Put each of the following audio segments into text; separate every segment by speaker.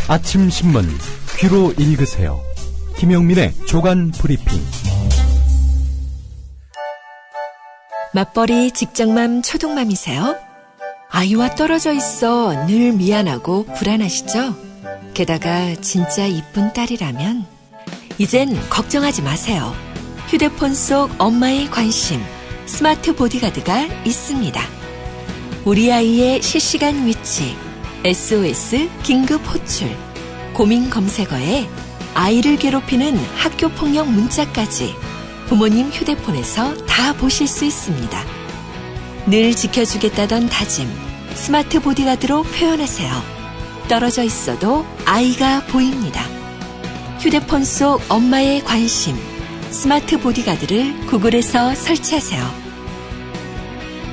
Speaker 1: 아침 신문 귀로 읽으세요. 김영민의 조간 브리핑.
Speaker 2: 맞벌이 직장맘 초동맘이세요? 아이와 떨어져 있어 늘 미안하고 불안하시죠? 게다가 진짜 이쁜 딸이라면 이젠 걱정하지 마세요. 휴대폰 속 엄마의 관심 스마트 보디가드가 있습니다. 우리 아이의 실시간 위치, SOS 긴급 호출, 고민 검색어에 아이를 괴롭히는 학교폭력 문자까지 부모님 휴대폰에서 다 보실 수 있습니다. 늘 지켜주겠다던 다짐, 스마트 보디가드로 표현하세요. 떨어져 있어도 아이가 보입니다. 휴대폰 속 엄마의 관심, 스마트 보디가드를 구글에서 설치하세요.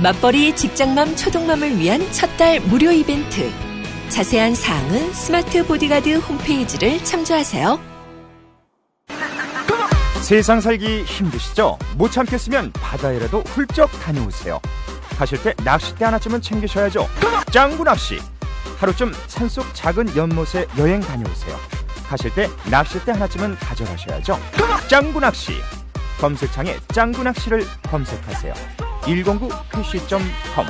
Speaker 2: 맞벌이 직장맘 초동맘을 위한 첫 달 무료 이벤트. 자세한 사항은 스마트 보디가드 홈페이지를 참조하세요.
Speaker 3: 세상 살기 힘드시죠? 못 참겠으면 바다에라도 훌쩍 다녀오세요. 가실 때 낚싯대 하나쯤은 챙기셔야죠. 짱구 낚시. 하루쯤 산속 작은 연못에 여행 다녀오세요. 가실 때 낚싯대 하나쯤은 가져가셔야죠. 짱구 낚시. 검색창에 짱구 낚시를 검색하세요. 109pc.com.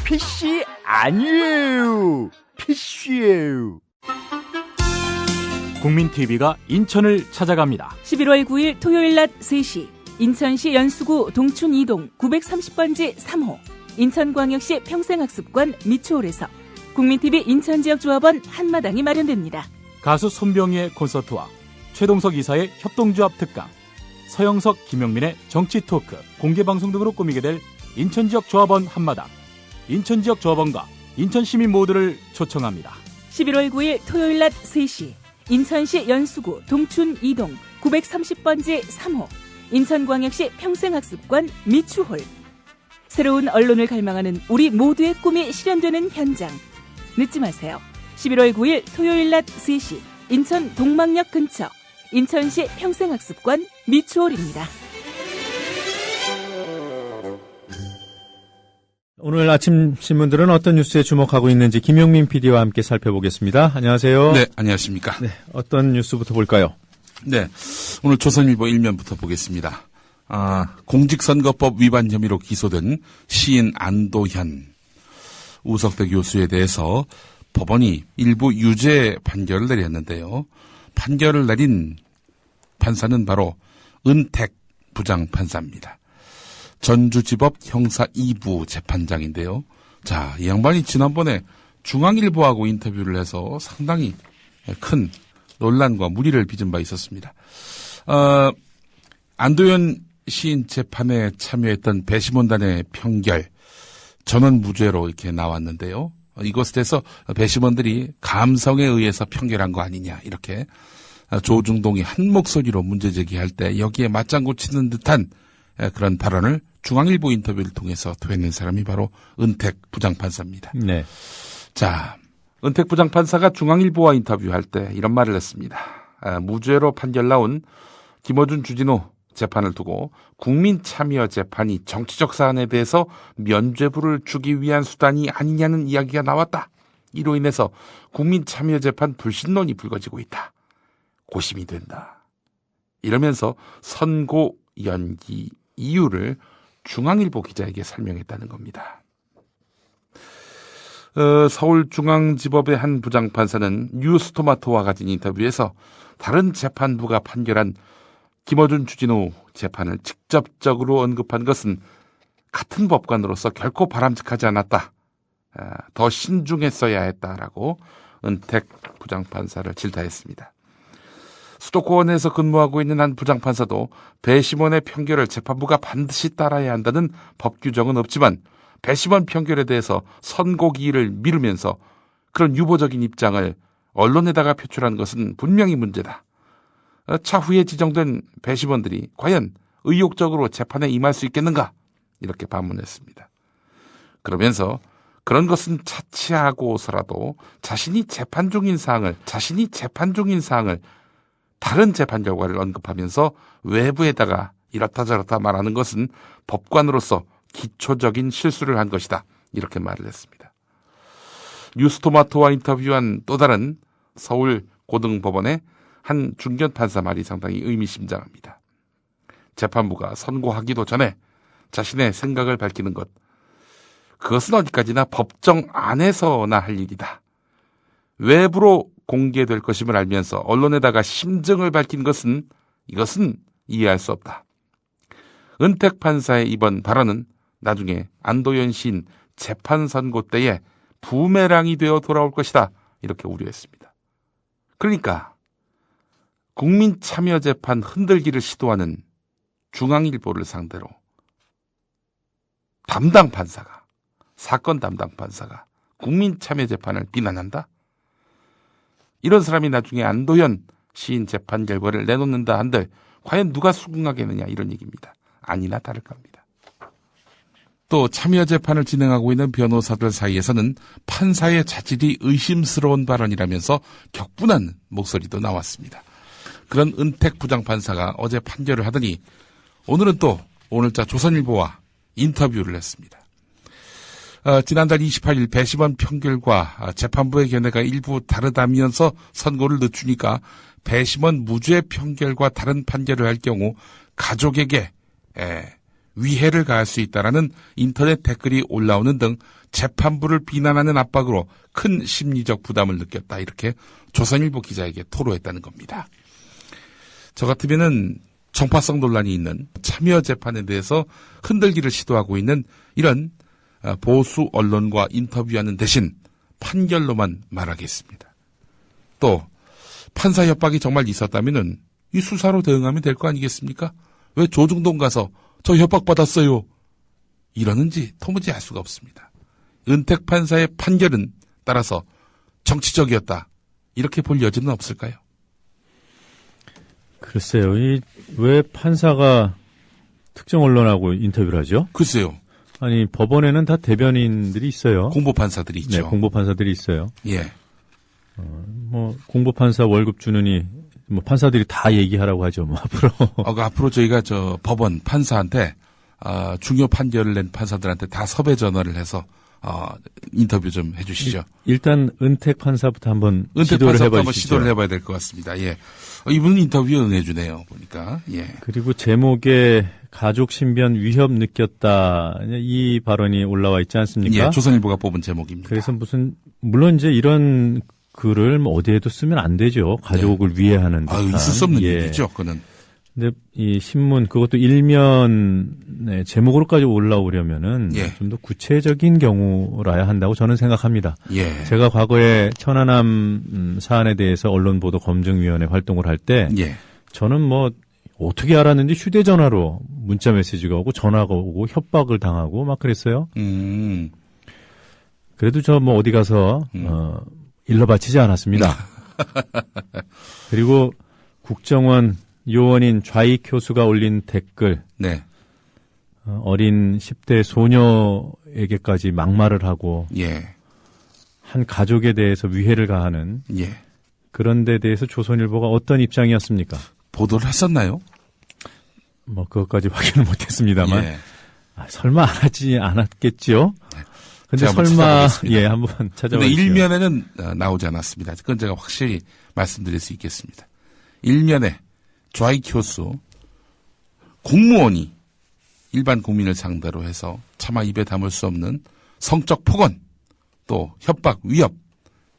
Speaker 3: PC 아니에요. PC예요.
Speaker 4: 국민TV가 인천을 찾아갑니다.
Speaker 5: 11월 9일 토요일 낮 3시 인천시 연수구 동춘 2동 930번지 3호 인천광역시 평생학습관 미추홀에서 국민TV 인천지역조합원 한마당이 마련됩니다.
Speaker 4: 가수 손병희의 콘서트와 최동석 이사의 협동조합 특강, 서영석, 김영민의 정치 토크, 공개방송 등으로 꾸미게 될 인천지역 조합원 한마당. 인천지역 조합원과 인천시민 모두를 초청합니다.
Speaker 5: 11월 9일 토요일 낮 3시 인천시 연수구 동춘 2동 930번지 3호 인천광역시 평생학습관 미추홀. 새로운 언론을 갈망하는 우리 모두의 꿈이 실현되는 현장. 늦지 마세요. 11월 9일 토요일 낮 3시 인천 동막역 근처 인천시 평생학습관 미추홀입니다.
Speaker 6: 오늘 아침 신문들은 어떤 뉴스에 주목하고 있는지 김영민 PD와 함께 살펴보겠습니다. 안녕하세요.
Speaker 7: 네, 안녕하십니까.
Speaker 6: 네, 어떤 뉴스부터 볼까요?
Speaker 7: 네, 오늘 조선일보 1면부터 보겠습니다. 공직선거법 위반 혐의로 기소된 시인 안도현 우석대 교수에 대해서 법원이 일부 유죄 판결을 내렸는데요. 판결을 내린 판사는 바로 은택 부장판사입니다. 전주지법 형사 2부 재판장인데요. 자, 이 양반이 지난번에 중앙일보하고 인터뷰를 해서 상당히 큰 논란과 물의를 빚은 바 있었습니다. 안도현 시인 재판에 참여했던 배심원단의 판결 전원 무죄로 이렇게 나왔는데요. 이것에 대해서 배심원들이 감성에 의해서 판결한 거 아니냐 이렇게 조중동이 한 목소리로 문제 제기할 때 여기에 맞장구 치는 듯한 그런 발언을 중앙일보 인터뷰를 통해서 토해낸 사람이 바로 은택 부장판사입니다.
Speaker 6: 네.
Speaker 7: 자, 은택 부장판사가 중앙일보와 인터뷰할 때 이런 말을 했습니다. 무죄로 판결 나온 김어준 주진우 재판을 두고 국민참여 재판이 정치적 사안에 대해서 면죄부를 주기 위한 수단이 아니냐는 이야기가 나왔다. 이로 인해서 국민참여 재판 불신론이 불거지고 있다. 고심이 된다. 이러면서 선고 연기 이유를 중앙일보 기자에게 설명했다는 겁니다. 서울중앙지법의 한 부장판사는 뉴스토마토와 가진 인터뷰에서 다른 재판부가 판결한 김어준 주진우 재판을 직접적으로 언급한 것은 같은 법관으로서 결코 바람직하지 않았다. 더 신중했어야 했다라고 은택 부장판사를 질타했습니다. 수도권에서 근무하고 있는 한 부장판사도 배심원의 판결을 재판부가 반드시 따라야 한다는 법 규정은 없지만 배심원 판결에 대해서 선고기일을 미루면서 그런 유보적인 입장을 언론에다가 표출한 것은 분명히 문제다. 차후에 지정된 배심원들이 과연 의욕적으로 재판에 임할 수 있겠는가? 이렇게 반문했습니다. 그러면서 그런 것은 차치하고서라도 자신이 재판 중인 사항을 다른 재판 결과를 언급하면서 외부에다가 이렇다 저렇다 말하는 것은 법관으로서 기초적인 실수를 한 것이다. 이렇게 말을 했습니다. 뉴스토마토와 인터뷰한 또 다른 서울 고등법원의 한 중견 판사 말이 상당히 의미심장합니다. 재판부가 선고하기도 전에 자신의 생각을 밝히는 것, 그것은 어디까지나 법정 안에서나 할 일이다. 외부로 공개될 것임을 알면서 언론에다가 심증을 밝힌 것은 이것은 이해할 수 없다. 은택 판사의 이번 발언은 나중에 안도현 시인 재판 선고 때에 부메랑이 되어 돌아올 것이다. 이렇게 우려했습니다. 그러니까 국민참여재판 흔들기를 시도하는 중앙일보를 상대로 담당 판사가, 사건 담당 판사가 국민참여재판을 비난한다? 이런 사람이 나중에 안도현 시인 재판 결과를 내놓는다 한들 과연 누가 수긍하겠느냐, 이런 얘기입니다. 아니나 다를까 합니다. 또 참여재판을 진행하고 있는 변호사들 사이에서는 판사의 자질이 의심스러운 발언이라면서 격분한 목소리도 나왔습니다. 그런 은택 부장판사가 어제 판결을 하더니 오늘은 또 오늘자 조선일보와 인터뷰를 했습니다. 지난달 28일 배심원 판결과 재판부의 견해가 일부 다르다면서 선고를 늦추니까 배심원 무죄 판결과 다른 판결을 할 경우 가족에게 위해를 가할 수 있다라는 인터넷 댓글이 올라오는 등 재판부를 비난하는 압박으로 큰 심리적 부담을 느꼈다, 이렇게 조선일보 기자에게 토로했다는 겁니다. 저 같으면은 정파성 논란이 있는 참여 재판에 대해서 흔들기를 시도하고 있는 이런 보수 언론과 인터뷰하는 대신 판결로만 말하겠습니다. 또 판사 협박이 정말 있었다면은 이 수사로 대응하면 될 거 아니겠습니까? 왜 조중동 가서 저 협박받았어요 이러는지 도무지 알 수가 없습니다. 은택 판사의 판결은 따라서 정치적이었다, 이렇게 볼 여지는 없을까요?
Speaker 6: 글쎄요. 왜 판사가 특정 언론하고 인터뷰를 하죠?
Speaker 7: 글쎄요.
Speaker 6: 아니, 법원에는 다 대변인들이 있어요.
Speaker 7: 공보판사들이 있죠.
Speaker 6: 네, 공보판사들이 있어요.
Speaker 7: 예.
Speaker 6: 공보판사 월급 주느니 판사들이 다 얘기하라고 하죠, 앞으로.
Speaker 7: 앞으로 저희가 법원 판사한테 중요 판결을 낸 판사들한테 다 섭외 전화를 해서 인터뷰 좀 해주시죠.
Speaker 6: 일단 은택 판사부터 한번
Speaker 7: 시도를 해봐야 될 것 같습니다. 예. 이분은 인터뷰에 응해주네요, 보니까. 예.
Speaker 6: 그리고 제목에 가족 신변 위협 느꼈다, 이 발언이 올라와 있지 않습니까?
Speaker 7: 예, 조선일보가 뽑은 제목입니다.
Speaker 6: 그래서 물론 이제 이런 글을 어디에도 쓰면 안 되죠. 가족을 위해하는 듯한.
Speaker 7: 있을 수 없는 얘기죠, 그거는.
Speaker 6: 근데 이 신문, 그것도 일면 제목으로까지 올라오려면은 좀 더 구체적인 경우라야 한다고 저는 생각합니다.
Speaker 7: 예.
Speaker 6: 제가 과거에 천안함 사안에 대해서 언론보도 검증위원회 활동을 할 때 저는 어떻게 알았는지 휴대전화로 문자 메시지가 오고 전화가 오고 협박을 당하고 막 그랬어요. 그래도 저 어디 가서 일러 바치지 않았습니다. 그리고 국정원 요원인 좌익 교수가 올린 댓글, 어린 10대 소녀에게까지 막말을 하고 한 가족에 대해서 위해를 가하는 그런 데 대해서 조선일보가 어떤 입장이었습니까? 보도를 했었나요? 그것까지 확인을 못했습니다만 설마 안 하지 않았겠지요? 근데 설마 한번 찾아보시죠.
Speaker 7: 근데 일면에는 나오지 않았습니다. 그건 제가 확실히 말씀드릴 수 있겠습니다. 일면에 좌익 교수, 공무원이 일반 국민을 상대로 해서 차마 입에 담을 수 없는 성적 폭언, 또 협박, 위협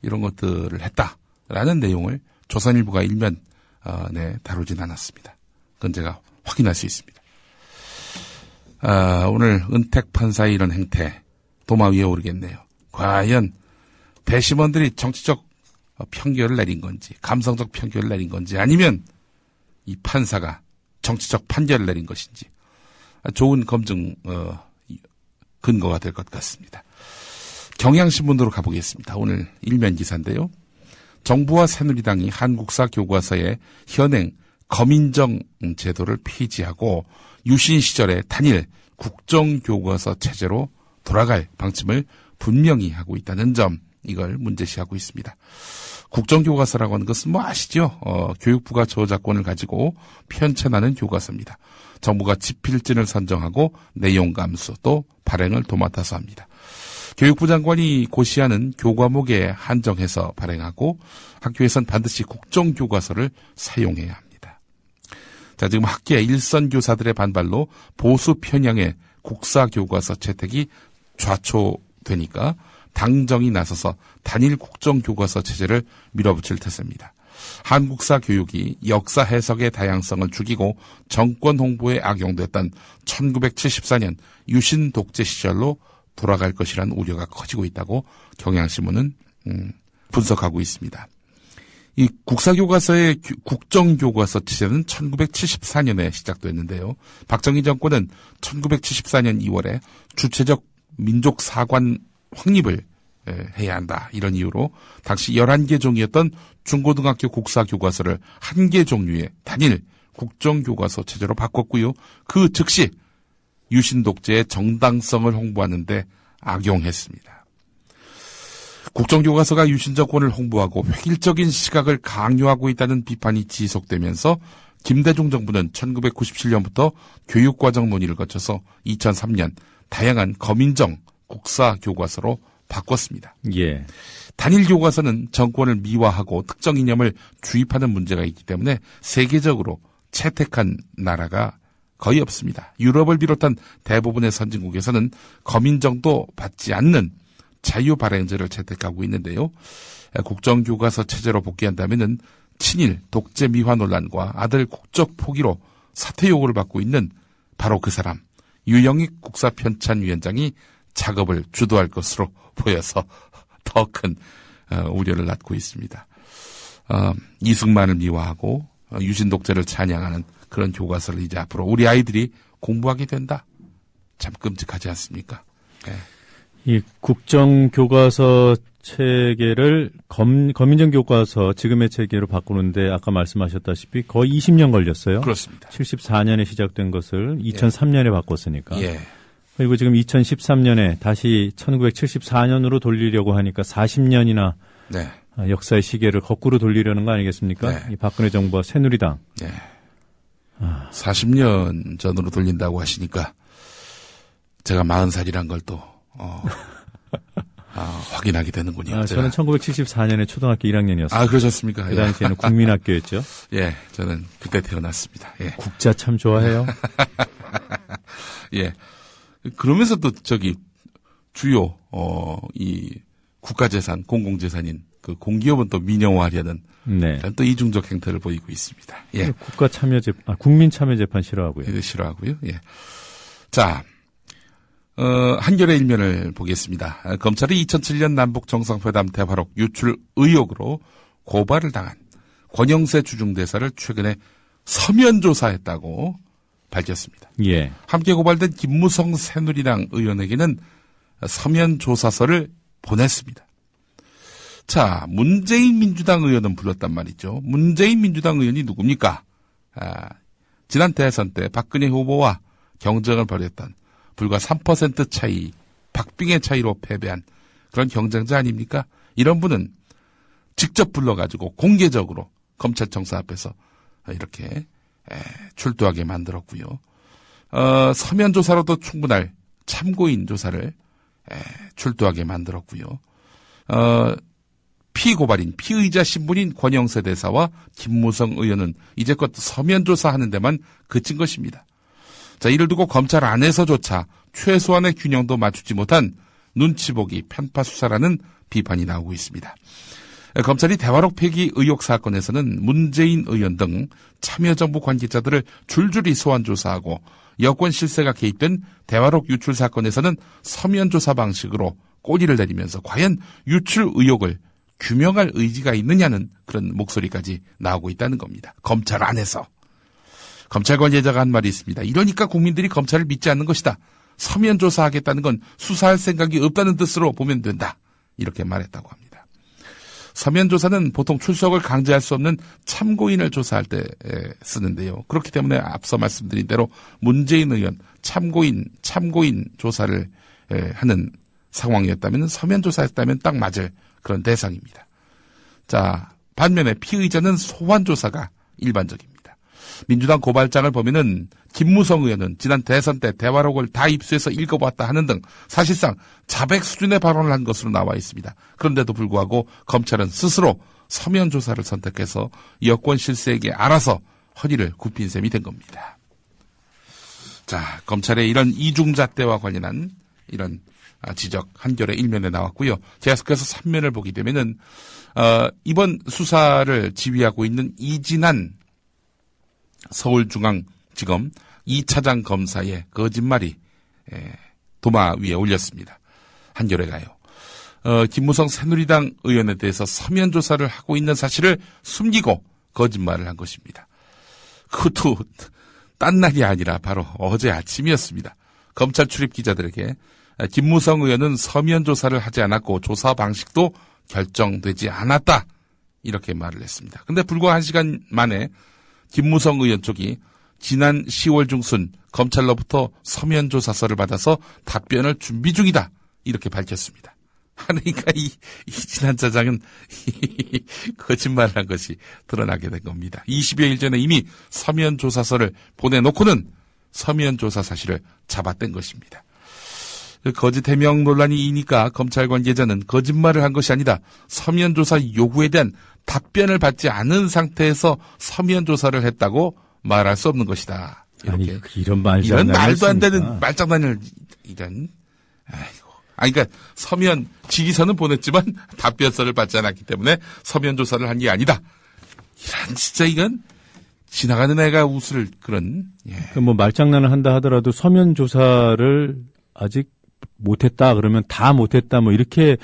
Speaker 7: 이런 것들을 했다라는 내용을 조선일보가 일면 다루진 않았습니다. 그건 제가 확인할 수 있습니다. 오늘 은택 판사의 이런 행태 도마 위에 오르겠네요. 과연 배심원들이 정치적 편결을 내린 건지, 감성적 편결을 내린 건지, 아니면 이 판사가 정치적 판결을 내린 것인지 좋은 검증 근거가 될 것 같습니다. 경향신문으로 가보겠습니다. 오늘 일면 기사인데요. 정부와 새누리당이 한국사 교과서의 현행 검인정 제도를 폐지하고 유신 시절의 단일 국정교과서 체제로 돌아갈 방침을 분명히 하고 있다는 점, 이걸 문제시하고 있습니다. 국정교과서라고 하는 것은 아시죠? 교육부가 저작권을 가지고 편찬하는 교과서입니다. 정부가 지필진을 선정하고 내용 감수 또 발행을 도맡아서 합니다. 교육부 장관이 고시하는 교과목에 한정해서 발행하고 학교에선 반드시 국정교과서를 사용해야 합니다. 자, 지금 학계 일선 교사들의 반발로 보수 편향의 국사교과서 채택이 좌초되니까 당정이 나서서 단일 국정교과서 체제를 밀어붙일 태세입니다. 한국사 교육이 역사 해석의 다양성을 죽이고 정권 홍보에 악용됐던 1974년 유신 독재 시절로 돌아갈 것이라는 우려가 커지고 있다고 경향신문은 분석하고 있습니다. 이 국사교과서의 국정교과서 체제는 1974년에 시작됐는데요. 박정희 정권은 1974년 2월에 주체적 민족사관 확립을 해야 한다. 이런 이유로 당시 11개 종이었던 중고등학교 국사교과서를 1개 종류의 단일 국정교과서 체제로 바꿨고요. 그 즉시 유신 독재의 정당성을 홍보하는 데 악용했습니다. 국정교과서가 유신 정권을 홍보하고 획일적인 시각을 강요하고 있다는 비판이 지속되면서 김대중 정부는 1997년부터 교육과정 논의를 거쳐서 2003년 다양한 검인정 국사교과서로 바꿨습니다.
Speaker 6: 예.
Speaker 7: 단일 교과서는 정권을 미화하고 특정 이념을 주입하는 문제가 있기 때문에 세계적으로 채택한 나라가 거의 없습니다. 유럽을 비롯한 대부분의 선진국에서는 검인정도 받지 않는 자유 발행제를 채택하고 있는데요. 국정교과서 체제로 복귀한다면은 친일 독재 미화 논란과 아들 국적 포기로 사퇴 요구를 받고 있는 바로 그 사람 유영익 국사편찬위원장이 작업을 주도할 것으로 보여서 더 큰 우려를 낳고 있습니다. 이승만을 미화하고 유신 독재를 찬양하는 그런 교과서를 이제 앞으로 우리 아이들이 공부하게 된다. 참 끔찍하지 않습니까? 네.
Speaker 6: 이 국정교과서 체계를 검인정 교과서 지금의 체계로 바꾸는데 아까 말씀하셨다시피 거의 20년 걸렸어요.
Speaker 7: 그렇습니다.
Speaker 6: 74년에 시작된 것을 2003년에 바꿨으니까.
Speaker 7: 예.
Speaker 6: 그리고 지금 2013년에 다시 1974년으로 돌리려고 하니까 40년이나
Speaker 7: 네.
Speaker 6: 역사의 시계를 거꾸로 돌리려는 거 아니겠습니까?
Speaker 7: 네.
Speaker 6: 이 박근혜 정부와 새누리당.
Speaker 7: 네. 40년 전으로 돌린다고 하시니까 제가 40살이란 걸 또 확인하게 되는군요.
Speaker 6: 저는 1974년에 초등학교 1학년이었어요.
Speaker 7: 아, 그러셨습니까?
Speaker 6: 그 당시에는 국민학교였죠.
Speaker 7: 예, 저는 그때 태어났습니다. 예.
Speaker 6: 국자 참 좋아해요.
Speaker 7: 예. 그러면서 또 주요 이 국가재산, 공공재산인 그 공기업은 또 민영화하려는
Speaker 6: 네.
Speaker 7: 또 이중적 행태를 보이고 있습니다. 예.
Speaker 6: 국민참여재판 싫어하고요.
Speaker 7: 싫어하고요. 예. 자, 한겨레 일면을 보겠습니다. 검찰이 2007년 남북 정상회담 대화록 유출 의혹으로 고발을 당한 권영세 주중대사를 최근에 서면 조사했다고 밝혔습니다.
Speaker 6: 예.
Speaker 7: 함께 고발된 김무성 새누리당 의원에게는 서면 조사서를 보냈습니다. 자, 문재인 민주당 의원은 불렀단 말이죠. 문재인 민주당 의원이 누굽니까? 지난 대선 때 박근혜 후보와 경쟁을 벌였던 불과 3% 차이, 박빙의 차이로 패배한 그런 경쟁자 아닙니까? 이런 분은 직접 불러가지고 공개적으로 검찰청사 앞에서 이렇게 출두하게 만들었고요. 서면 조사로도 충분할 참고인 조사를 출두하게 만들었고요. 피고발인 피의자 신분인 권영세 대사와 김무성 의원은 이제껏 서면 조사하는 데만 그친 것입니다. 자, 이를 두고 검찰 안에서조차 최소한의 균형도 맞추지 못한 눈치보기 편파 수사라는 비판이 나오고 있습니다. 검찰이 대화록 폐기 의혹 사건에서는 문재인 의원 등 참여정부 관계자들을 줄줄이 소환 조사하고 여권 실세가 개입된 대화록 유출 사건에서는 서면 조사 방식으로 꼬리를 내리면서 과연 유출 의혹을 규명할 의지가 있느냐는 그런 목소리까지 나오고 있다는 겁니다. 검찰 안에서. 검찰 관계자가 한 말이 있습니다. 이러니까 국민들이 검찰을 믿지 않는 것이다. 서면 조사하겠다는 건 수사할 생각이 없다는 뜻으로 보면 된다. 이렇게 말했다고 합니다. 서면 조사는 보통 출석을 강제할 수 없는 참고인을 조사할 때 쓰는데요. 그렇기 때문에 앞서 말씀드린 대로 문재인 의원 참고인 조사를 하는 상황이었다면 서면 조사했다면 딱 맞을 그런 대상입니다. 자, 반면에 피의자는 소환 조사가 일반적입니다. 민주당 고발장을 보면은 김무성 의원은 지난 대선 때 대화록을 다 입수해서 읽어봤다 하는 등 사실상 자백 수준의 발언을 한 것으로 나와 있습니다. 그런데도 불구하고 검찰은 스스로 서면 조사를 선택해서 여권 실세에게 알아서 허리를 굽힌 셈이 된 겁니다. 자, 검찰의 이런 이중잣대와 관련한 이런 지적 한겨레 1면에 나왔고요. 계속해서 3면을 보게 되면은 이번 수사를 지휘하고 있는 이진한 서울중앙지검 2차장 검사의 거짓말이 도마 위에 올렸습니다. 한겨레가요. 김무성 새누리당 의원에 대해서 서면 조사를 하고 있는 사실을 숨기고 거짓말을 한 것입니다. 그것도 딴 날이 아니라 바로 어제 아침이었습니다. 검찰 출입 기자들에게 김무성 의원은 서면 조사를 하지 않았고 조사 방식도 결정되지 않았다. 이렇게 말을 했습니다. 근데 불과 1시간 만에 김무성 의원 쪽이 지난 10월 중순 검찰로부터 서면 조사서를 받아서 답변을 준비 중이다. 이렇게 밝혔습니다. 그러니까 이 지난 짜장은 거짓말을 한 것이 드러나게 된 겁니다. 20여일 전에 이미 서면 조사서를 보내놓고는 서면 조사 사실을 잡아뗀 것입니다. 거짓 해명 논란이 이니까 검찰 관계자는 거짓말을 한 것이 아니라 서면 조사 요구에 대한 답변을 받지 않은 상태에서 서면 조사를 했다고 말할 수 없는 것이다. 이렇게.
Speaker 6: 아니, 이런 말도
Speaker 7: 안 되는 말장난을 이런. 그러니까 서면 지휘서는 보냈지만 답변서를 받지 않았기 때문에 서면 조사를 한 게 아니다. 이런 진짜 이건 지나가는 애가 웃을 그런. 예.
Speaker 6: 뭐 말장난을 한다 하더라도 서면 조사를 아직 못했다 그러면 다 못했다 뭐 이렇게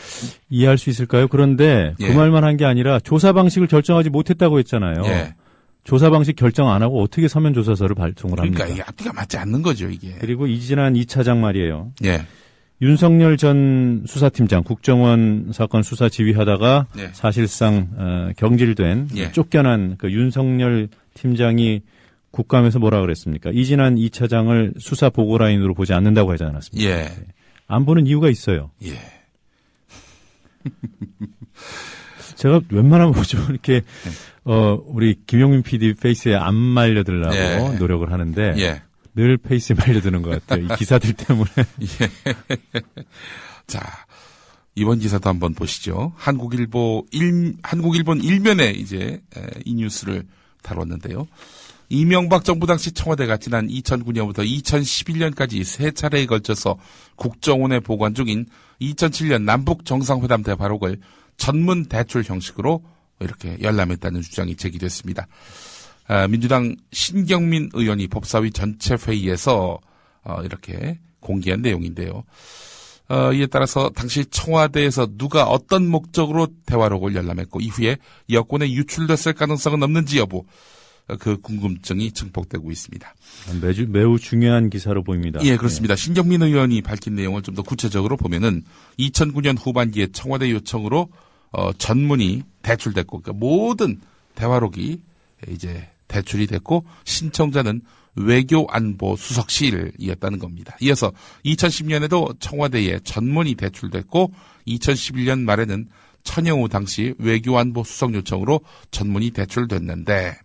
Speaker 6: 이해할 수 있을까요? 그런데 그 말만 한 게 아니라 조사 방식을 결정하지 못했다고 했잖아요.
Speaker 7: 예.
Speaker 6: 조사 방식 결정 안 하고 어떻게 서면 조사서를 발송을 합니까?
Speaker 7: 그러니까 이게 앞뒤가 맞지 않는 거죠, 이게.
Speaker 6: 그리고 이진한 2차장 말이에요.
Speaker 7: 예.
Speaker 6: 윤석열 전 수사팀장 국정원 사건 수사 지휘하다가 사실상 경질된 쫓겨난 그 윤석열 팀장이 국감에서 뭐라 그랬습니까? 이진한 2차장을 수사 보고 라인으로 보지 않는다고 하지 않았습니까?
Speaker 7: 예.
Speaker 6: 안 보는 이유가 있어요.
Speaker 7: 예.
Speaker 6: 제가 웬만하면 보죠. 이렇게 우리 김용민 PD 페이스에 안 말려들라고 노력을 하는데 늘 페이스에 말려드는 것 같아요. 이 기사들 때문에.
Speaker 7: 자, 이번 기사도 한번 보시죠. 한국일본 1면에 이제 이 뉴스를 다뤘는데요. 이명박 정부 당시 청와대가 지난 2009년부터 2011년까지 세 차례에 걸쳐서 국정원에 보관 중인 2007년 남북 정상회담 대화록을 전문 대출 형식으로 이렇게 열람했다는 주장이 제기됐습니다. 민주당 신경민 의원이 법사위 전체 회의에서 이렇게 공개한 내용인데요. 이에 따라서 당시 청와대에서 누가 어떤 목적으로 대화록을 열람했고 이후에 여권에 유출됐을 가능성은 없는지 여부 그 궁금증이 증폭되고 있습니다.
Speaker 6: 매우 중요한 기사로 보입니다.
Speaker 7: 예, 그렇습니다. 신경민 의원이 밝힌 내용을 좀 더 구체적으로 보면은 2009년 후반기에 청와대 요청으로 전문이 대출됐고 그러니까 모든 대화록이 이제 대출이 됐고 신청자는 외교안보수석실이었다는 겁니다. 이어서 2010년에도 청와대에 전문이 대출됐고 2011년 말에는 천영우 당시 외교안보수석 요청으로 전문이 대출됐는데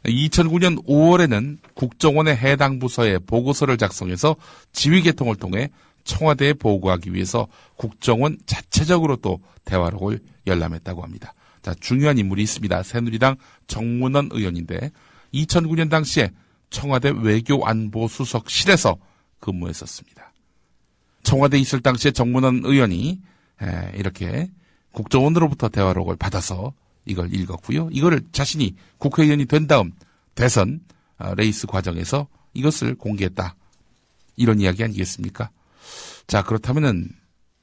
Speaker 7: 2009년 5월에는 국정원의 해당 부서에 보고서를 작성해서 지휘계통을 통해 청와대에 보고하기 위해서 국정원 자체적으로 또 대화록을 열람했다고 합니다. 자, 중요한 인물이 있습니다. 새누리당 정문원 의원인데 2009년 당시에 청와대 외교안보수석실에서 근무했었습니다. 청와대에 있을 당시에 정문원 의원이 이렇게 국정원으로부터 대화록을 받아서 이걸 읽었고요. 이거를 자신이 국회의원이 된 다음 대선 레이스 과정에서 이것을 공개했다. 이런 이야기 아니겠습니까? 자, 그렇다면은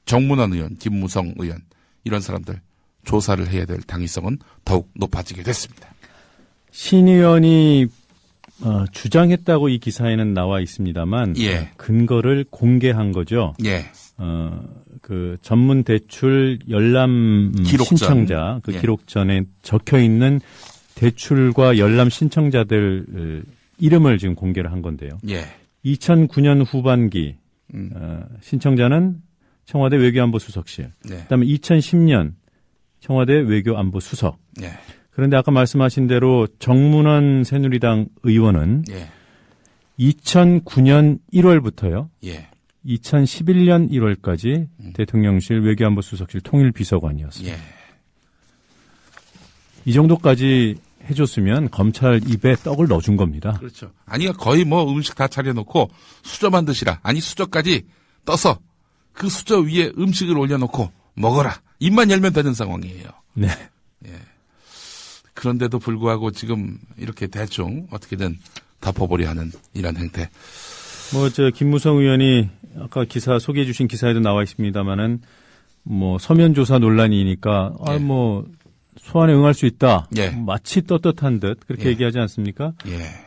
Speaker 7: 정문원 의원, 김무성 의원 이런 사람들 조사를 해야 될 당위성은 더욱 높아지게 됐습니다.
Speaker 6: 신 의원이 주장했다고 이 기사에는 나와 있습니다만 근거를 공개한 거죠. 그 전문 대출 열람 기록전. 신청자 그 기록전에 적혀 있는 대출과 열람 신청자들 이름을 지금 공개를 한 건데요. 2009년 후반기 신청자는 청와대 외교안보수석실. 그다음에 2010년 청와대 외교안보수석. 그런데 아까 말씀하신 대로 정문원 새누리당 의원은 2009년 1월부터요. 2011년 1월까지 대통령실 외교안보 수석실 통일비서관이었어요. 이 정도까지 해줬으면 검찰 입에 떡을 넣어준 겁니다.
Speaker 7: 그렇죠. 아니 거의 뭐 음식 다 차려놓고 수저만 드시라. 아니 수저까지 떠서 그 수저 위에 음식을 올려놓고 먹어라. 입만 열면 되는 상황이에요.
Speaker 6: 네.
Speaker 7: 그런데도 불구하고 지금 이렇게 대충 어떻게든 덮어보려 하는 이런 행태.
Speaker 6: 김무성 의원이 아까 기사 소개해 주신 기사에도 나와 있습니다만은 서면 조사 논란이니까 소환에 응할 수 있다. 마치 떳떳한 듯 그렇게 얘기하지 않습니까?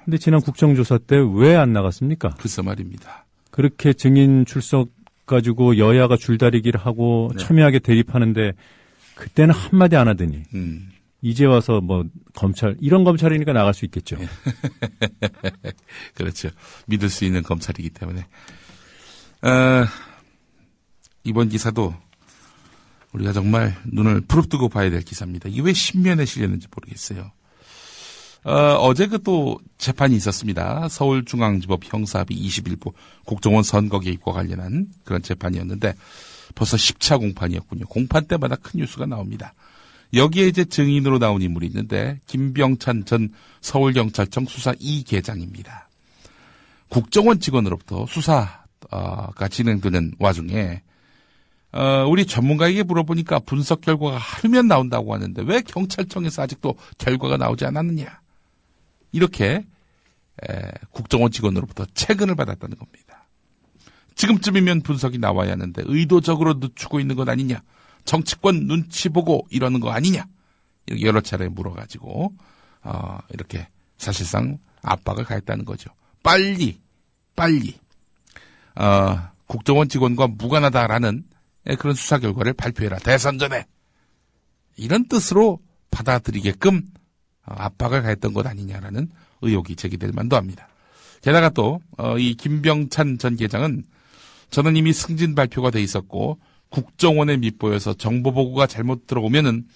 Speaker 6: 근데 지난 국정조사 때 왜 안 나갔습니까?
Speaker 7: 글쎄 말입니다.
Speaker 6: 그렇게 증인 출석 가지고 여야가 줄다리기를 하고 첨예하게 대립하는데 그때는 한마디 안 하더니 이제 와서 검찰 이런 검찰이니까 나갈 수 있겠죠.
Speaker 7: 그렇죠. 믿을 수 있는 검찰이기 때문에. 이번 기사도 우리가 정말 눈을 부릅뜨고 봐야 될 기사입니다. 이게 왜 신면에 실렸는지 모르겠어요. 어제 또 재판이 있었습니다. 서울중앙지법 형사합의 21부 국정원 선거 개입과 관련한 그런 재판이었는데 벌써 10차 공판이었군요. 공판 때마다 큰 뉴스가 나옵니다. 여기에 이제 증인으로 나온 인물이 있는데 김병찬 전 서울경찰청 수사 2계장입니다. 국정원 직원으로부터 수사가 진행되는 와중에 우리 전문가에게 물어보니까 분석 결과가 하루면 나온다고 하는데 왜 경찰청에서 아직도 결과가 나오지 않았느냐. 이렇게 국정원 직원으로부터 채근을 받았다는 겁니다. 지금쯤이면 분석이 나와야 하는데 의도적으로 늦추고 있는 것 아니냐. 정치권 눈치 보고 이러는 거 아니냐. 이렇게 여러 차례 물어가지고 이렇게 사실상 압박을 가했다는 거죠. 빨리 국정원 직원과 무관하다라는 그런 수사 결과를 발표해라. 대선 전에. 이런 뜻으로 받아들이게끔 압박을 가했던 것 아니냐라는 의혹이 제기될 만도 합니다. 게다가 또 이 김병찬 전 계장은 저는 이미 승진 발표가 돼 있었고 국정원에 밑보여서 정보 보고가 잘못 들어오면은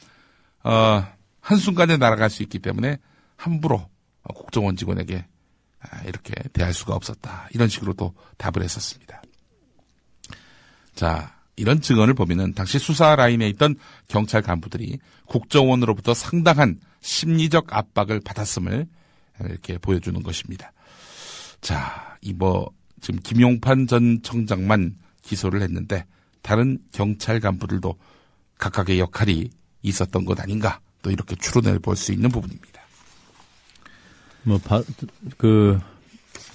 Speaker 7: 한순간에 날아갈 수 있기 때문에 함부로 국정원 직원에게 이렇게 대할 수가 없었다. 이런 식으로 또 답을 했었습니다. 자, 이런 증언을 보면은 당시 수사 라인에 있던 경찰 간부들이 국정원으로부터 상당한 심리적 압박을 받았음을 이렇게 보여주는 것입니다. 자, 지금 김용판 전 청장만 기소를 했는데 다른 경찰 간부들도 각각의 역할이 있었던 것 아닌가 또 이렇게 추론해 볼 수 있는 부분입니다.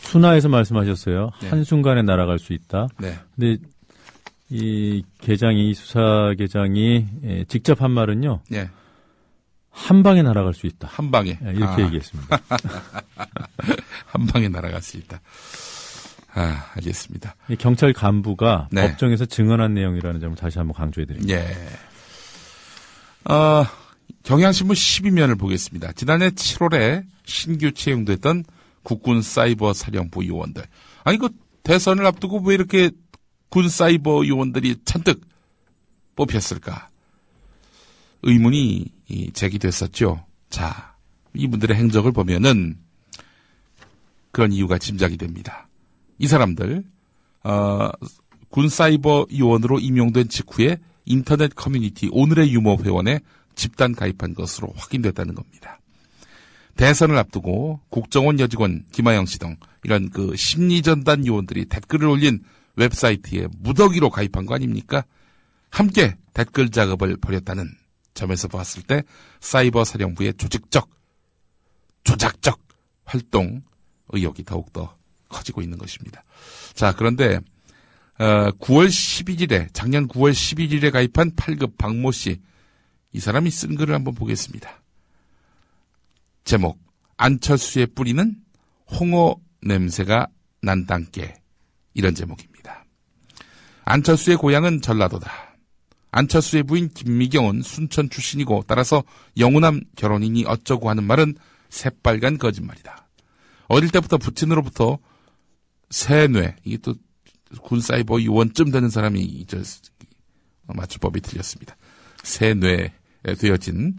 Speaker 6: 순화에서 말씀하셨어요. 네. 한순간에 날아갈 수 있다.
Speaker 7: 네.
Speaker 6: 근데 이 수사 계장이 직접 한 말은요.
Speaker 7: 네.
Speaker 6: 한 방에 날아갈 수 있다.
Speaker 7: 한 방에.
Speaker 6: 이렇게 얘기했습니다.
Speaker 7: 한 방에 날아갈 수 있다. 알겠습니다.
Speaker 6: 이 경찰 간부가 법정에서 증언한 내용이라는 점을 다시 한번 강조해드립니다.
Speaker 7: 예. 경향신문 12면을 보겠습니다. 지난해 7월에 신규 채용됐던 국군 사이버 사령부 요원들. 아니, 대선을 앞두고 왜 이렇게 군 사이버 요원들이 잔뜩 뽑혔을까? 의문이 제기됐었죠. 자, 이분들의 행적을 보면은 그런 이유가 짐작이 됩니다. 이 사람들, 군 사이버 요원으로 임용된 직후에 인터넷 커뮤니티 오늘의 유머 회원에 집단 가입한 것으로 확인됐다는 겁니다. 대선을 앞두고 국정원 여직원 김하영 씨 등 이런 심리전단 요원들이 댓글을 올린 웹사이트에 무더기로 가입한 거 아닙니까? 함께 댓글 작업을 벌였다는 점에서 봤을 때 사이버 사령부의 조직적, 조작적 활동 의혹이 더욱더 커지고 있는 것입니다. 자, 그런데 9월 11일에 작년 9월 11일에 가입한 8급 박모 씨, 이 사람이 쓴 글을 한번 보겠습니다. 제목, 안철수의 뿌리는 홍어 냄새가 난단께, 이런 제목입니다. 안철수의 고향은 전라도다. 안철수의 부인 김미경은 순천 출신이고 따라서 영우남 결혼이니 어쩌고 하는 말은 새빨간 거짓말이다. 어릴 때부터 부친으로부터 세뇌, 이게 또 군사이버 요원쯤 되는 사람이 맞춤법이 틀렸습니다. 세뇌 되어진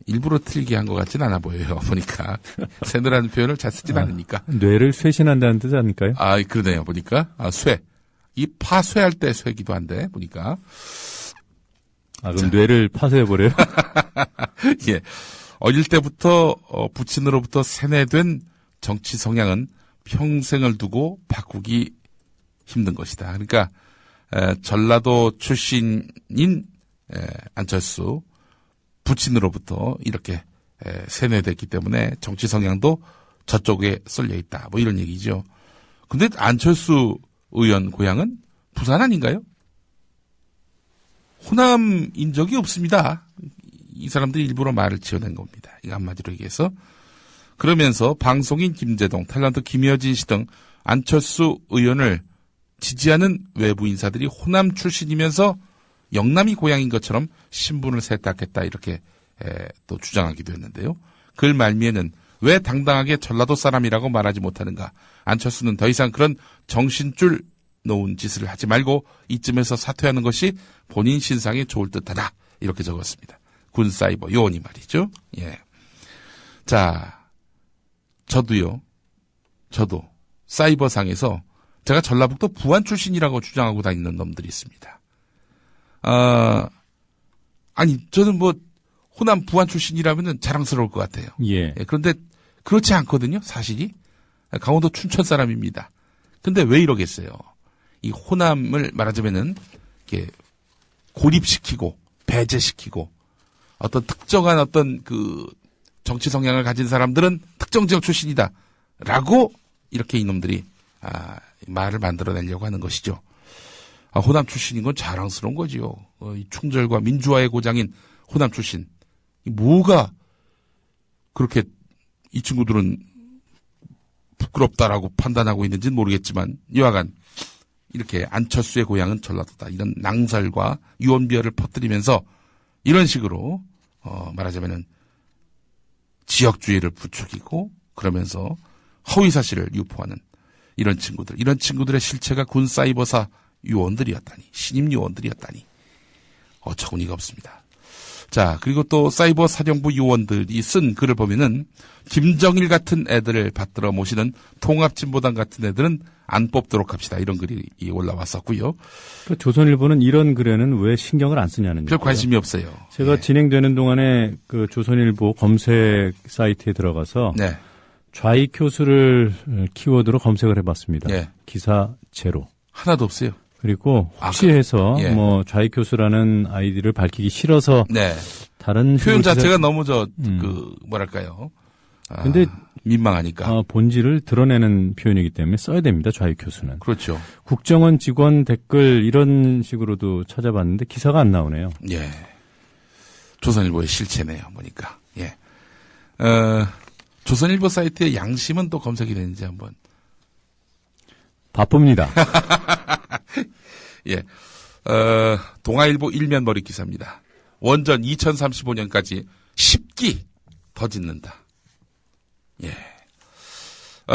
Speaker 7: 일부러 틀리게 한 것 같진 않아 보여요. 보니까 새누라는 표현을 잘 쓰진 않으니까.
Speaker 6: 뇌를 쇄신한다는 뜻 아닐까요?
Speaker 7: 아, 그러네요. 보니까 쇠. 이 파쇄할 때 쇠기도 한데 보니까.
Speaker 6: 그럼 뇌를 파쇄해버려요?
Speaker 7: 예. 어릴 때부터 부친으로부터 세뇌된 정치 성향은 평생을 두고 바꾸기 힘든 것이다. 그러니까 전라도 출신인 안철수 부친으로부터 이렇게 세뇌됐기 때문에 정치 성향도 저쪽에 쏠려 있다. 뭐 이런 얘기죠. 근데 안철수 의원 고향은 부산 아닌가요? 호남인 적이 없습니다. 이 사람들이 일부러 말을 지어낸 겁니다. 이거 한마디로 얘기해서. 그러면서 방송인 김재동, 탤런트 김여진 씨 등 안철수 의원을 지지하는 외부 인사들이 호남 출신이면서 영남이 고향인 것처럼 신분을 세탁했다 이렇게 또 주장하기도 했는데요. 글 말미에는 왜 당당하게 전라도 사람이라고 말하지 못하는가. 안철수는 더 이상 그런 정신줄 놓은 짓을 하지 말고 이쯤에서 사퇴하는 것이 본인 신상에 좋을 듯하다. 이렇게 적었습니다. 군 사이버 요원이 말이죠. 예. 자, 저도 사이버상에서 제가 전라북도 부안 출신이라고 주장하고 다니는 놈들이 있습니다. 아니, 저는 뭐, 호남 부안 출신이라면 자랑스러울 것 같아요.
Speaker 6: 예.
Speaker 7: 그런데 그렇지 않거든요, 사실이. 강원도 춘천 사람입니다. 근데 왜 이러겠어요? 이 호남을 말하자면은, 이렇게 고립시키고, 배제시키고, 어떤 특정한 어떤 그 정치 성향을 가진 사람들은 특정 지역 출신이다. 라고 이렇게 이놈들이, 말을 만들어내려고 하는 것이죠. 호남 출신인 건 자랑스러운 거지요. 이 충절과 민주화의 고장인 호남 출신. 뭐가 그렇게 이 친구들은 부끄럽다라고 판단하고 있는지는 모르겠지만 여하간 이렇게 안철수의 고향은 전라도다. 이런 낭설과 유언비어를 퍼뜨리면서 이런 식으로 말하자면은 지역주의를 부추기고 그러면서 허위사실을 유포하는 이런 친구들의 실체가 군 사이버사 요원들이었다니, 신임 요원들이었다니 어처구니가 없습니다. 자, 그리고 또 사이버 사령부 요원들이 쓴 글을 보면은 김정일 같은 애들을 받들어 모시는 통합진보당 같은 애들은 안 뽑도록 합시다. 이런 글이 올라왔었고요.
Speaker 6: 그 조선일보는 이런 글에는 왜 신경을 안 쓰냐는
Speaker 7: 별
Speaker 6: 거예요.
Speaker 7: 관심이 없어요.
Speaker 6: 제가 진행되는 동안에 그 조선일보 검색 사이트에 들어가서
Speaker 7: 네.
Speaker 6: 좌익교수를 키워드로 검색을 해봤습니다.
Speaker 7: 네.
Speaker 6: 기사 제로.
Speaker 7: 하나도 없어요.
Speaker 6: 그리고 혹시 해서
Speaker 7: 예.
Speaker 6: 뭐 좌익교수라는 아이디를 밝히기 싫어서
Speaker 7: 네.
Speaker 6: 다른
Speaker 7: 표현 자체가 너무 뭐랄까요?
Speaker 6: 근데
Speaker 7: 민망하니까.
Speaker 6: 본질을 드러내는 표현이기 때문에 써야 됩니다. 좌익교수는.
Speaker 7: 그렇죠.
Speaker 6: 국정원 직원 댓글 이런 식으로도 찾아봤는데 기사가 안 나오네요.
Speaker 7: 예. 조선일보의 실체네요. 보니까. 예. 조선일보 사이트에 양심은 또 검색이 되는지 한번.
Speaker 6: 바쁩니다.
Speaker 7: 예. 동아일보 일면 머리 기사입니다. 원전 2035년까지 10기 더 짓는다. 예.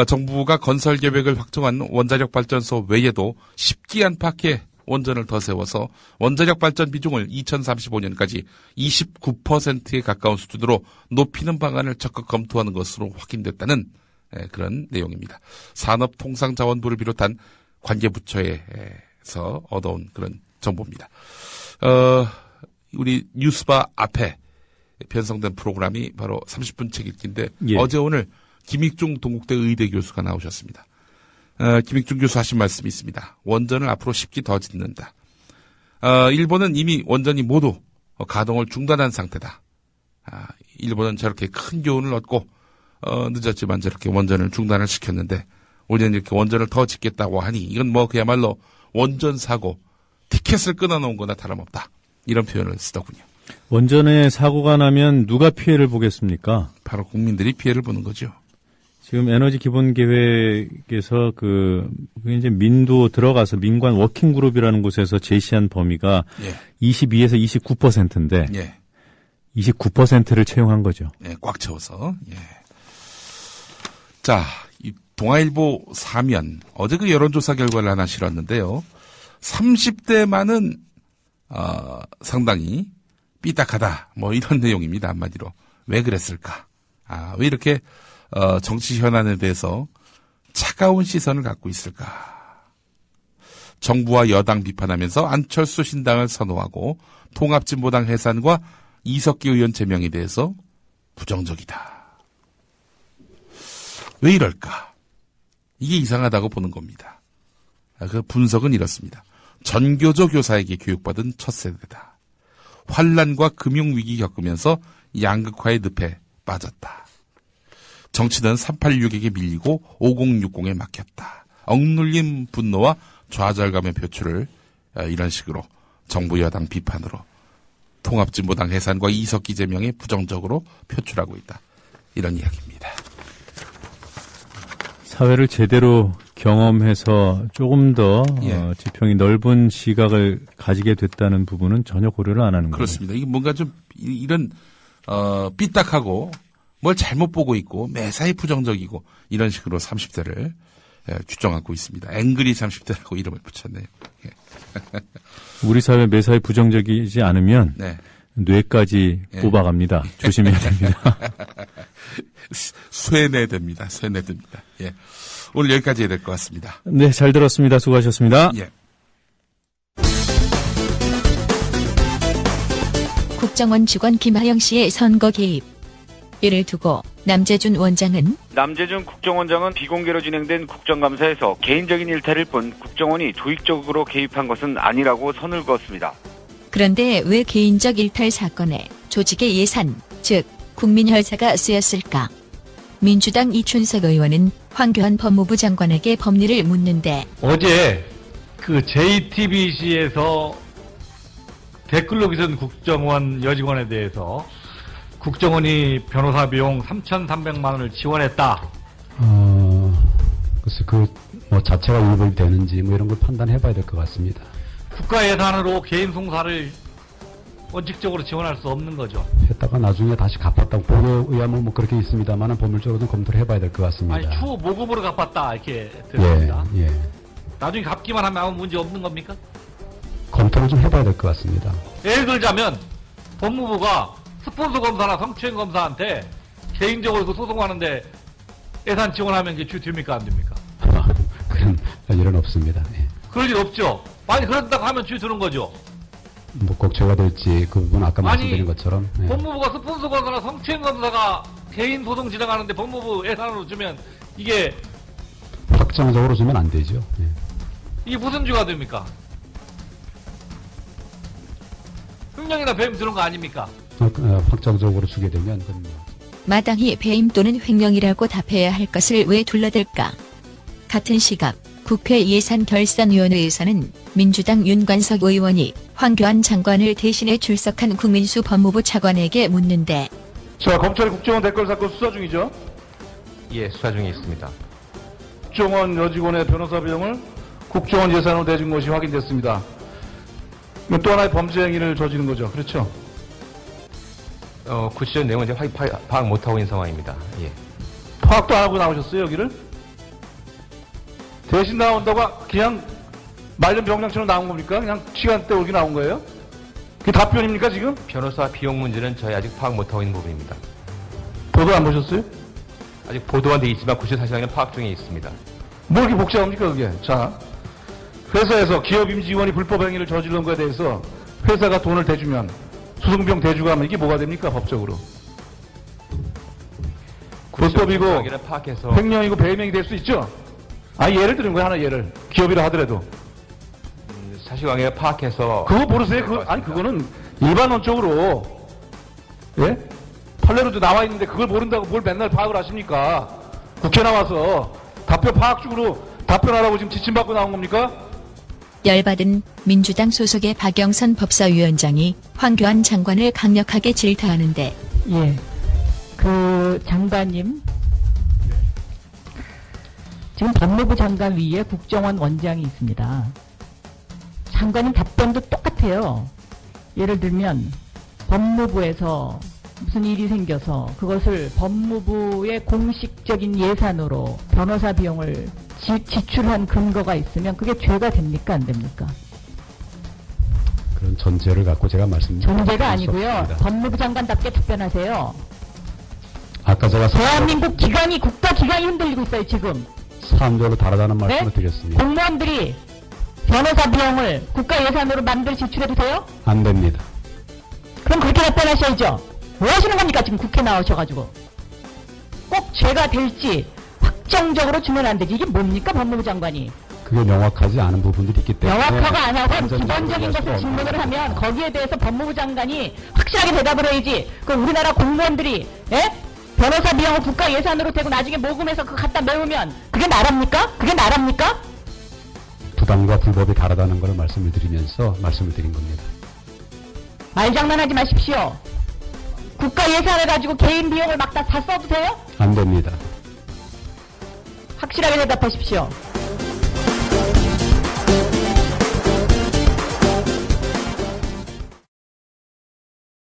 Speaker 7: 정부가 건설 계획을 확정한 원자력 발전소 외에도 10기 안팎의 원전을 더 세워서 원자력 발전 비중을 2035년까지 29%에 가까운 수준으로 높이는 방안을 적극 검토하는 것으로 확인됐다는 그런 내용입니다. 산업통상자원부를 비롯한 관계부처에서 얻어온 그런 정보입니다. 우리 뉴스바 앞에 편성된 프로그램이 바로 30분 책 읽기인데
Speaker 6: 예.
Speaker 7: 어제 오늘 김익중 동국대 의대 교수가 나오셨습니다. 김익중 교수 하신 말씀이 있습니다. 원전을 앞으로 10기 더 짓는다. 일본은 이미 원전이 모두 가동을 중단한 상태다. 일본은 저렇게 큰 교훈을 얻고 늦었지만 저렇게 원전을 중단을 시켰는데 우리는 이렇게 원전을 더 짓겠다고 하니 이건 뭐 그야말로 원전 사고 티켓을 끊어놓은 거나 다름없다. 이런 표현을 쓰더군요.
Speaker 6: 원전에 사고가 나면 누가 피해를 보겠습니까?
Speaker 7: 바로 국민들이 피해를 보는 거죠.
Speaker 6: 지금 에너지 기본 계획에서 그게 이제 민도 들어가서 민관 워킹 그룹이라는 곳에서 제시한 범위가
Speaker 7: 예.
Speaker 6: 22에서 29%인데
Speaker 7: 예.
Speaker 6: 29%를 채용한 거죠.
Speaker 7: 예, 꽉 채워서. 예. 자, 이 동아일보 사면 어제 그 여론조사 결과를 하나 실었는데요. 30대만은 상당히 삐딱하다. 뭐 이런 내용입니다. 한마디로. 왜 그랬을까? 왜 이렇게 정치 현안에 대해서 차가운 시선을 갖고 있을까? 정부와 여당 비판하면서 안철수 신당을 선호하고 통합진보당 해산과 이석기 의원 제명에 대해서 부정적이다. 왜 이럴까? 이게 이상하다고 보는 겁니다. 그 분석은 이렇습니다. 전교조 교사에게 교육받은 첫 세대다. 환란과 금융위기 겪으면서 양극화의 늪에 빠졌다. 정치는 386에게 밀리고 5060에 막혔다. 억눌린 분노와 좌절감의 표출을 이런 식으로 정부 여당 비판으로 통합진보당 해산과 이석기 제명에 부정적으로 표출하고 있다. 이런 이야기입니다.
Speaker 6: 사회를 제대로 경험해서 조금 더 지평이 넓은 시각을 가지게 됐다는 부분은 전혀 고려를 안 하는 거예요.
Speaker 7: 그렇습니다. 이게 뭔가 좀 이런 삐딱하고 뭘 잘못 보고 있고 매사에 부정적이고 이런 식으로 30대를 규정하고 있습니다. 앵그리 30대라고 이름을 붙였네요.
Speaker 6: 우리 사회 매사에 부정적이지 않으면
Speaker 7: 네.
Speaker 6: 뇌까지 뽑아갑니다. 조심해야 됩니다.
Speaker 7: 쇠뇌됩니다. 쇠뇌됩니다. 예. 오늘 여기까지 해야 될 것 같습니다.
Speaker 6: 네, 잘 들었습니다. 수고하셨습니다.
Speaker 7: 예.
Speaker 2: 국정원 직원 김하영 씨의 선거 개입. 이를 두고 남재준 원장은
Speaker 8: 남재준 국정원장은 비공개로 진행된 국정감사에서 개인적인 일탈을 본 국정원이 조직적으로 개입한 것은 아니라고 선을 그었습니다.
Speaker 2: 그런데 왜 개인적 일탈 사건에 조직의 예산, 즉 국민혈세가 쓰였을까? 민주당 이춘석 의원은 황교안 법무부 장관에게 법리를 묻는데
Speaker 9: 어제 그 JTBC에서 댓글로 기선 국정원 여직원에 대해서 국정원이 변호사 비용 3,300만 원을 지원했다.
Speaker 10: 글쎄 뭐 자체가 위법이 되는지 뭐 이런 걸 판단해봐야 될 것 같습니다.
Speaker 9: 국가 예산으로 개인 송사를 원칙적으로 지원할 수 없는 거죠.
Speaker 10: 했다가 나중에 다시 갚았다고 보도에 의하면 뭐 그렇게 있습니다만은 법률적으로는 검토를 해봐야 될 것 같습니다.
Speaker 9: 아니 추후 모금으로 갚았다 이렇게 들었습니다.
Speaker 10: 예.
Speaker 9: 나중에 갚기만 하면 아무 문제 없는 겁니까?
Speaker 10: 검토를 좀 해봐야 될 것 같습니다.
Speaker 9: 예를 들자면 법무부가 스폰서 검사나 성추행 검사한테 개인적으로 그 소송하는데 예산 지원하면 이게 주 됩니까 안 됩니까?
Speaker 10: 그런 일은 없습니다. 예.
Speaker 9: 그럴 일 없죠. 만약 그런다고 하면 주 드는 거죠.
Speaker 10: 뭐 꼭 제가 될지 그 부분 아까 말씀드린 것처럼
Speaker 9: 법무부가 스폰서 검사나 성추행 검사가 개인 소송 진행하는데 법무부 예산으로 주면 이게
Speaker 10: 확정적으로 주면 안 되죠. 예.
Speaker 9: 이게 무슨 죄가 됩니까? 횡령이나 배임 드는 거 아닙니까?
Speaker 10: 확정적으로 주게 되면 그건
Speaker 2: 마땅히 배임 또는 횡령이라고 답해야 할 것을 왜 둘러댈까? 같은 시각 국회 예산결산위원회에서는 민주당 윤관석 의원이 황교안 장관을 대신해 출석한 국민수 법무부 차관에게 묻는데
Speaker 11: 자, 검찰이 국정원 댓글 사건 수사 중이죠?
Speaker 12: 예, 수사 중에 있습니다.
Speaker 11: 국정원 여직원의 변호사 비용을 국정원 예산으로 내준 것이 확인됐습니다. 이건 또 하나의 범죄 행위를 저지른 거죠. 그렇죠?
Speaker 12: 구체적인 내용은 이제 파악 못하고 있는 상황입니다. 예.
Speaker 11: 파악도 안 하고 나오셨어요, 여기를? 대신 나온다고 그냥 말년 병장처럼 나온 겁니까? 그냥 시간대 오기 나온 거예요? 그게 답변입니까, 지금?
Speaker 12: 변호사 비용 문제는 저희 아직 파악 못하고 있는 부분입니다.
Speaker 11: 보도 안 보셨어요?
Speaker 12: 아직 보도가 돼 있지만 구체 사실상은 파악 중에 있습니다.
Speaker 11: 뭐 이렇게 복잡합니까, 그게? 자, 회사에서 기업 임직원이 불법 행위를 저지른 거에 대해서 회사가 돈을 대주면 수송비용 대주고 하면 이게 뭐가 됩니까, 법적으로? 불법이고 횡령이고 배임행위 될 수 있죠? 예를 드는 거야, 하나 예를. 기업이라 하더라도.
Speaker 12: 사실관계를 파악해서.
Speaker 11: 그거 모르세요? 그거는 일반론적으로, 예? 판례로도 나와 있는데 그걸 모른다고 뭘 맨날 파악을 하십니까? 국회 나와서 답변 파악적으로 답변하라고 지금 지침받고 나온 겁니까?
Speaker 2: 열받은 민주당 소속의 박영선 법사위원장이 황교안 장관을 강력하게 질타하는데
Speaker 13: 예, 그 장관님 지금 법무부 장관 위에 국정원 원장이 있습니다. 장관님 답변도 똑같아요. 예를 들면 법무부에서 무슨 일이 생겨서 그것을 법무부의 공식적인 예산으로 변호사 비용을 지출한 근거가 있으면 그게 죄가 됩니까 안 됩니까?
Speaker 10: 그런 그런 전제를 갖고 제가 말씀드립니다.
Speaker 13: 전제가 아니고요. 법무부 장관답게 답변하세요.
Speaker 10: 아까 제가
Speaker 13: 대한민국 기관이, 국가 기관이 흔들리고 있어요, 지금.
Speaker 10: 사안적으로 다르다는 말씀을
Speaker 13: 네?
Speaker 10: 드렸습니다.
Speaker 13: 공무원들이 변호사 비용을 국가 예산으로 마음대로 지출해도 돼요?
Speaker 10: 안 됩니다.
Speaker 13: 그럼 그렇게 답변하셔야죠. 뭐 하시는 겁니까, 지금 국회 나오셔가지고. 꼭 죄가 될지 확정적으로 주면 안 되지. 이게 뭡니까, 법무부 장관이.
Speaker 10: 그게 명확하지 않은 부분들이 있기 때문에
Speaker 13: 명확하가 안 하고
Speaker 10: 완전히
Speaker 13: 기본적인
Speaker 10: 이해할 수가
Speaker 13: 것을 질문을
Speaker 10: 없는
Speaker 13: 하면 거기에 대해서 법무부 장관이 확실하게 대답을 해야지. 그 우리나라 공무원들이 변호사 비용을 국가 예산으로 대고 나중에 모금해서 그거 갖다 메우면 그게 나랍니까? 그게 나랍니까?
Speaker 10: 부당과 불법이 다르다는 걸 말씀을 드리면서 말씀을 드린 겁니다.
Speaker 13: 말장난하지 마십시오. 국가 예산을 가지고 개인 비용을 막 다 써도 돼요?
Speaker 10: 안 됩니다.
Speaker 13: 확실하게 대답하십시오.